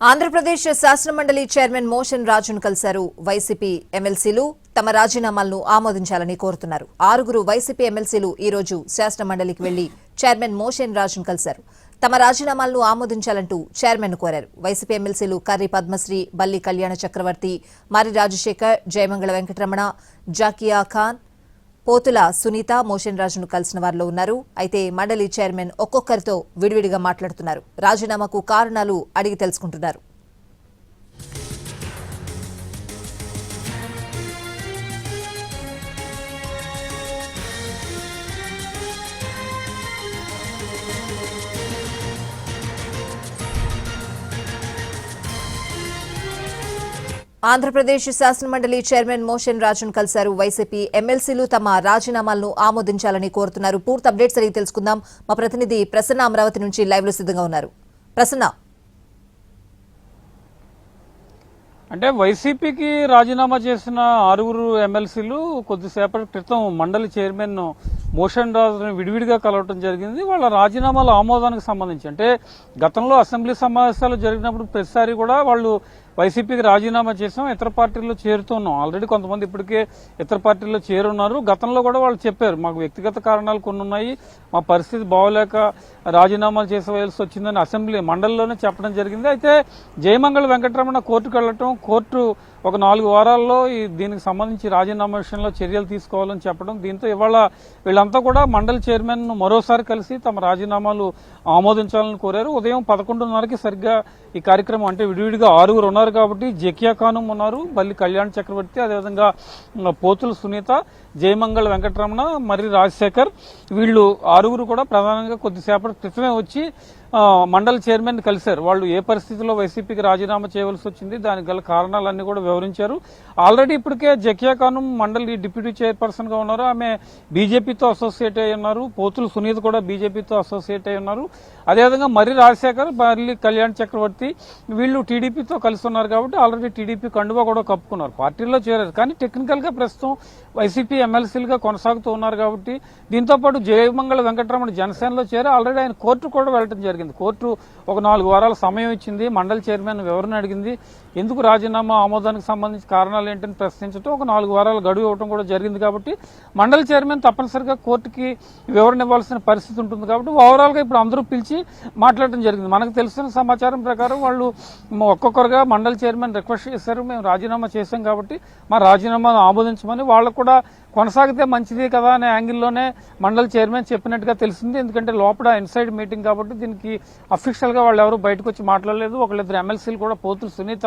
ఆంధ్రప్రదేశ్ శాసనమండలి chairman motion రాజును కలిశారు వైసీపీ ఎమ్మెల్సీలు. తమ రాజీనామాలను ఆమోదించాలని కోరుతున్నారు. 6 వైసీపీ ఎమ్మెల్సీలు ఈ రోజు శాసనమండలికి వెళ్లి చైర్మన్ మోషన్ రాజును కలిశారు. తమ రాజీనామాలను ఆమోదించాలంటూ చైర్మన్ కోరారు. వైసీపీ ఎమ్మెల్సీలు కర్రి పద్మశ్రీ, బల్లి కళ్యాణ చక్రవర్తి, మరి రాజశేఖర్, జయమంగళ వెంకటరమణ, జాకియా ఖాన్, పోతుల సునీత మోషన్ రాజును కలిసిన వారిలో ఉన్నారు. అయితే మండలి చైర్మన్ ఒక్కొక్కరితో విడివిడిగా మాట్లాడుతున్నారు. రాజీనామాకు కారణాలు అడిగి తెలుసుకుంటున్నారు. ఆంధ్రప్రదేశ్ శాసనమండలి చైర్మన్ మోషన్ రాజును కలిశారు. వైసీపీ ఎమ్మెల్సీలు తమ రాజీనామాలను ఆమోదించాలని కోరుతున్నారు. పూర్తి అప్డేట్స్ అడిగి తెలుసుకుందాం. మా ప్రతినిధి ప్రసన్న అమరావతి నుంచి లైవ్ లో సిద్ధంగా ఉన్నారు. ప్రసన్న, అంటే వైసీపీకి రాజీనామా చేసిన 6 ఎమ్మెల్సీలు కొద్దిసేపటి క్రితం మండలి చైర్మన్ మోషన్ రాజును విడివిడిగా కలవటం జరిగింది. వాళ్ళ రాజీనామాల ఆమోదానికి సంబంధించి అంటే గతంలో అసెంబ్లీ సమావేశాలు జరిగినప్పుడు ప్రతిసారి కూడా వాళ్ళు వైసీపీకి రాజీనామా చేసాం, ఇతర పార్టీల్లో చేరుతున్నాం. ఆల్రెడీ కొంతమంది ఇప్పటికే ఇతర పార్టీల్లో చేరున్నారు. గతంలో కూడా వాళ్ళు చెప్పారు, మాకు వ్యక్తిగత కారణాలు కొన్ని ఉన్నాయి, మా పరిస్థితి బాగోలేక రాజీనామాలు చేసేవలసి వచ్చిందని అసెంబ్లీ మండలిలోనే చెప్పడం జరిగింది. అయితే జయమంగళ వెంకటరమణ కోర్టుకు వెళ్లటం, కోర్టు ఒక 4 వారాల్లో దీనికి సంబంధించి రాజీనామా విషయంలో చర్యలు తీసుకోవాలని చెప్పడం, దీంతో ఇవాళ వీళ్ళంతా కూడా మండలి చైర్మన్ మరోసారి కలిసి తమ రాజీనామాలు ఆమోదించాలని కోరారు. ఉదయం 11:30కి సరిగ్గా ఈ కార్యక్రమం, అంటే విడివిడిగా 6 ఉన్నారు కాబట్టి జకియా ఖాను ఉన్నారు, బల్లి కళ్యాణ చక్రవర్తి, అదేవిధంగా పోతుల సునీత, జయమంగళ వెంకటరమణ, మరి రాజశేఖర్, వీళ్ళు 6 కూడా ప్రధానంగా కొద్దిసేపటి క్రితమే వచ్చి మండలి చైర్మన్ కలిశారు. వాళ్ళు ఏ పరిస్థితిలో వైసీపీకి రాజీనామా చేయవలసి వచ్చింది, దానికి గల కారణాలన్నీ కూడా వివరించారు. ఆల్రెడీ ఇప్పటికే జకియా ఖాను మండలి డిప్యూటీ చైర్పర్సన్ గా ఉన్నారు. ఆమె బీజేపీతో అసోసియేట్ అయి ఉన్నారు. పోతుల సునీత కూడా బీజేపీతో అసోసియేట్ అయి ఉన్నారు. అదేవిధంగా మరి రాజశేఖర్, బల్లి కళ్యాణ చక్రవర్తి వీళ్ళు టీడీపీతో కలిసి ఉన్నారు కాబట్టి ఆల్రెడీ టీడీపీ కండువా కూడా కప్పుకున్నారు, పార్టీలో చేరారు. కానీ టెక్నికల్ గా ప్రస్తుతం వైసీపీ ఎమ్మెల్సీలుగా కొనసాగుతూ ఉన్నారు కాబట్టి దీంతో పాటు జయమంగళ వెంకటరమణ జనసేనలో చేరి ఆల్రెడీ ఆయన కోర్టు కూడా వెళ్ళడం జరిగింది. కోర్టు ఒక 4 వారాల సమయం ఇచ్చింది. మండలి చైర్మన్ వివరణ అడిగింది. ఎందుకు రాజీనామా ఆమోదానికి సంబంధించి కారణాలు ఏంటని ప్రశ్నించడం, ఒక 4 వారాల గడువు ఇవ్వడం కూడా జరిగింది. కాబట్టి మండలి చైర్మన్ తప్పనిసరిగా కోర్టుకి వివరణ ఇవ్వాల్సిన పరిస్థితి ఉంటుంది. కాబట్టి ఓవరాల్ గా ఇప్పుడు అందరూ పిలిచి మాట్లాడడం జరిగింది. మనకు తెలిసిన సమాచారం ప్రకారం వాళ్ళు ఒక్కొక్కరుగా మండలి చైర్మన్ రిక్వెస్ట్ చేశారు, మేము రాజీనామా చేశాం కాబట్టి మా రాజీనామాను ఆమోదించమని. వాళ్ళకు కూడా కొనసాగితే మంచిది కదా అనే యాంగిల్లోనే మండలి చైర్మన్ చెప్పినట్టుగా తెలిసింది. ఎందుకంటే లోపల ఇన్సైడ్ మీటింగ్ కాబట్టి దీనికి అఫీషియల్ గా వాళ్ళు ఎవరు బయటకు వచ్చి మాట్లాడలేదు. 1-2 ఎమ్మెల్సీలు కూడా, పోతుల సునీత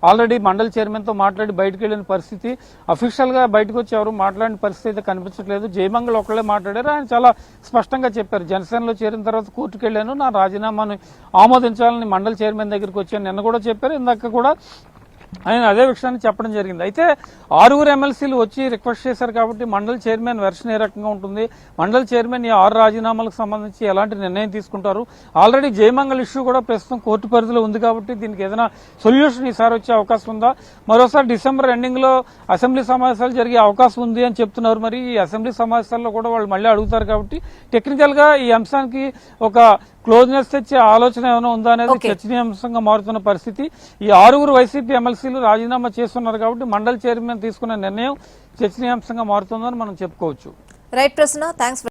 ఆల్రెడీ మండలి చైర్మన్ తో మాట్లాడి బయటకు వెళ్లిన పరిస్థితి, అఫీషియల్ గా బయటకు వచ్చి ఎవరు మాట్లాడిన పరిస్థితి అయితే కనిపించట్లేదు. జయమంగళ ఒకళ్ళే మాట్లాడారు. ఆయన చాలా స్పష్టంగా చెప్పారు, జనసేనలో చేరిన తర్వాత కోర్టుకు వెళ్లాను, నా రాజీనామాను ఆమోదించాలని మండలి చైర్మన్ దగ్గరికి వచ్చాను నిన్న కూడా చెప్పారు. ఇందాక కూడా ఆయన అదే విషయాన్ని చెప్పడం జరిగింది. అయితే 6 ఎమ్మెల్సీలు వచ్చి రిక్వెస్ట్ చేశారు కాబట్టి మండలి చైర్మన్ వెర్షన్ ఏ రకంగా ఉంటుంది, మండలి చైర్మన్ ఈ 6 రాజీనామాలకు సంబంధించి ఎలాంటి నిర్ణయం తీసుకుంటారు, ఆల్రెడీ జయమంగళ ఇష్యూ కూడా ప్రస్తుతం కోర్టు పరిధిలో ఉంది కాబట్టి దీనికి ఏదైనా సొల్యూషన్ ఈసారి వచ్చే అవకాశం ఉందా, మరోసారి డిసెంబర్ ఎండింగ్ లో అసెంబ్లీ సమావేశాలు జరిగే అవకాశం ఉంది అని చెప్తున్నారు. మరి ఈ అసెంబ్లీ సమావేశాల్లో కూడా వాళ్ళు మళ్ళీ అడుగుతారు కాబట్టి టెక్నికల్ గా ఈ అంశానికి ఒక క్లోజ్నెస్ తెచ్చే ఆలోచన ఏమైనా ఉందా అనేది చర్చనీయాంశంగా మారుతున్న పరిస్థితి. ఈ 6 వైసీపీ ఎమ్మెల్సీలు రాజీనామా చేస్తున్నారు కాబట్టి మండలి చైర్మన్ తీసుకున్న నిర్ణయం చర్చనీయాంశంగా మారుతుందని మనం చెప్పుకోవచ్చు. రైట్ ప్రశ్న, థాంక్స్.